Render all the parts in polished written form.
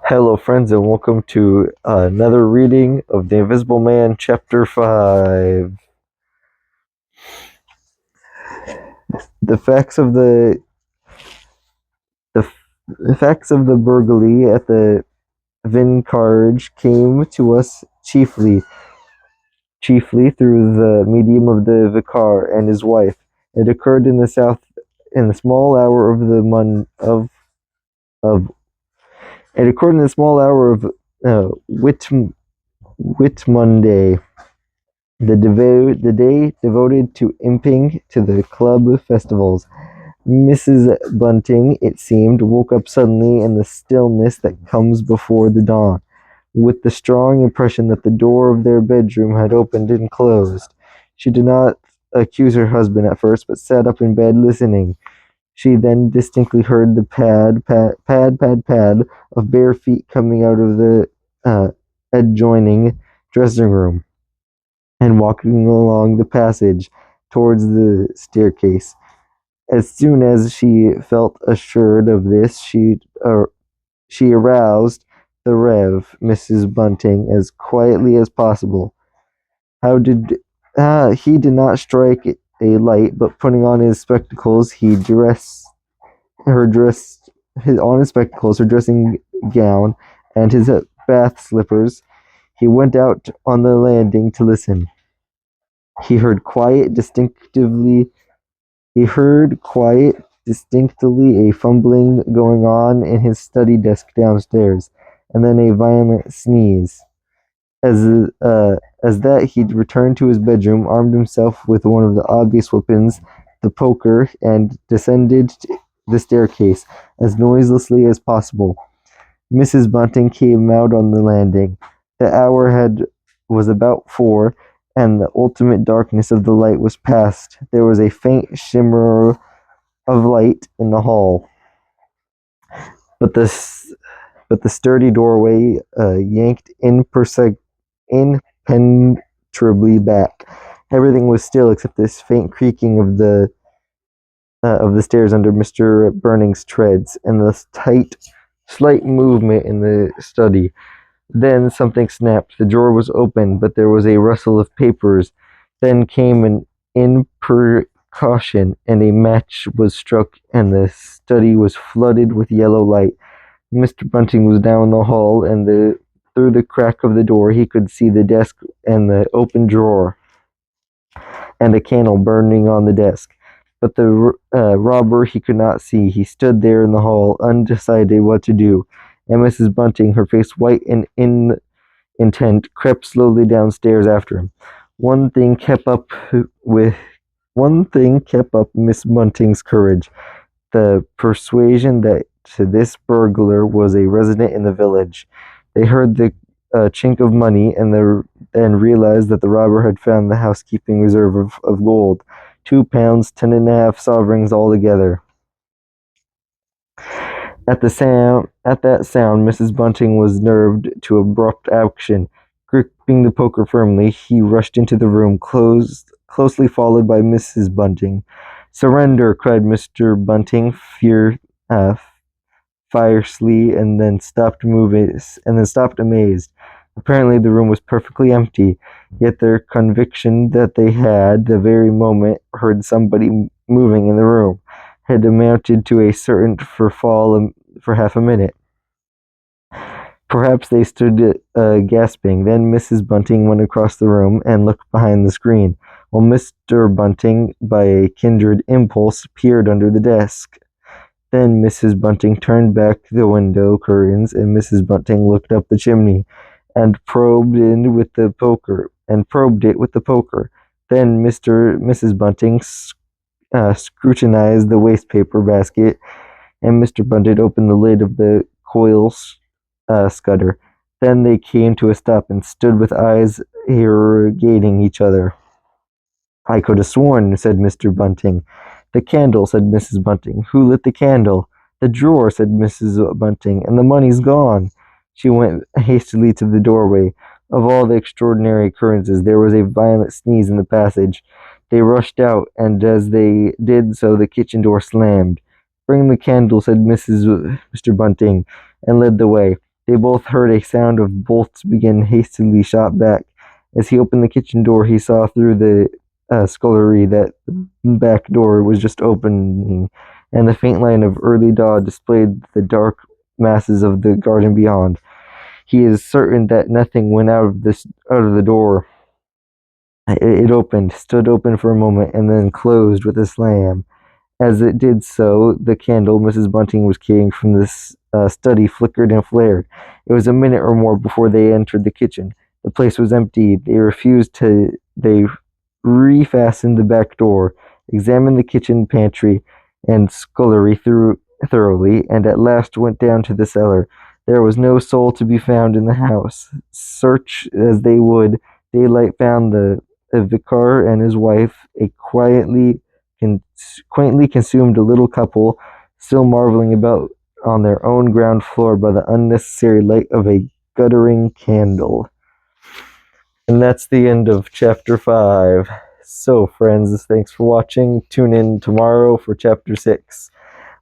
Hello, friends, and welcome to another reading of The Invisible Man, Chapter 5. The facts of the, the facts of the burglary at the Vincarge came to us chiefly through the medium of the vicar and his wife. It occurred in the small hour of the of it occurred in the small hour of Whitmonday. The day devoted to imping to the club festivals. Mrs. Bunting, it seemed, woke up suddenly in the stillness that comes before the dawn, with the strong impression that the door of their bedroom had opened and closed. She did not accuse her husband at first, but sat up in bed listening. She then distinctly heard the pad of bare feet coming out of the adjoining dressing room and walking along the passage towards the staircase. As soon as she felt assured of this, she aroused the Rev. Mrs. Bunting as quietly as possible. He did not strike a light, but putting on his spectacles, her dressing gown, and his bath slippers, he went out on the landing to listen. He heard distinctly a fumbling going on in his study desk downstairs, and then a violent sneeze. As that, he returned to his bedroom, armed himself with one of the obvious weapons, the poker, and descended the staircase as noiselessly as possible. Mrs. Bunting came out on the landing. The hour was about 4, and the ultimate darkness of the light was past. There was a faint shimmer of light in the hall, but the sturdy doorway yanked impenetrably back. Everything was still except this faint creaking of the stairs under Mr. Burning's treads, and the slight movement in the study. Then something snapped. The drawer was open, but there was a rustle of papers. Then came an imprecation, and a match was struck, and the study was flooded with yellow light. Mr. Bunting was down the hall, and through the crack of the door he could see the desk and the open drawer, and a candle burning on the desk. But the robber he could not see. He stood there in the hall, undecided what to do, and Mrs. Bunting, her face white and intent, crept slowly downstairs after him. One thing kept up Miss Bunting's courage: the persuasion that this burglar was a resident in the village. They heard the chink of money, and then realized that the robber had found the housekeeping reserve of gold, £2, 10.5 sovereigns altogether. At that sound, Mrs. Bunting was nerved to abrupt action. Gripping the poker firmly, he rushed into the room, closely followed by Mrs. Bunting. "Surrender!" cried Mr. Bunting fiercely, and then stopped amazed. Apparently the room was perfectly empty, yet their conviction that they had, the very moment, heard somebody moving in the room, had amounted to a certain fall for half a minute. Perhaps they stood gasping. Then Mrs. Bunting went across the room and looked behind the screen, while Mr. Bunting, by a kindred impulse, peered under the desk. Then Mrs. Bunting turned back the window curtains, and Mrs. Bunting looked up the chimney, and probed it with the poker. Then Mrs. Bunting scrutinized the wastepaper basket, and Mr. Bunting opened the lid of the coal scudder. Then they came to a stop and stood with eyes irrigating each other. "I could have sworn," said Mr. Bunting. "The candle," said Mrs. Bunting. "Who lit the candle?" "The drawer," said Mrs. Bunting, "and the money's gone." She went hastily to the doorway. Of all the extraordinary occurrences, there was a violent sneeze in the passage. They rushed out, and as they did so, the kitchen door slammed. "Bring the candle," said Mr. Bunting, and led the way. They both heard a sound of bolts begin hastily shot back. As he opened the kitchen door, he saw through the scullery that the back door was just opening, and the faint line of early dawn displayed the dark masses of the garden beyond. He is certain that nothing went out of the door. It opened, stood open for a moment, and then closed with a slam. As it did so, the candle Mrs. Bunting was carrying from the study flickered and flared. It was a minute or more before they entered the kitchen. The place was empty. They refastened the back door, examined the kitchen, pantry, and scullery thoroughly, and at last went down to the cellar. There was no soul to be found in the house. Search as they would, daylight found the vicar and his wife, a quaintly consumed little couple, still marveling about on their own ground floor by the unnecessary light of a guttering candle. And that's the end of chapter 5. So, friends, thanks for watching. Tune in tomorrow for chapter 6.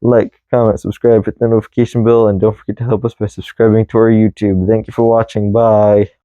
Like, comment, subscribe, hit the notification bell, and don't forget to help us by subscribing to our YouTube. Thank you for watching. Bye.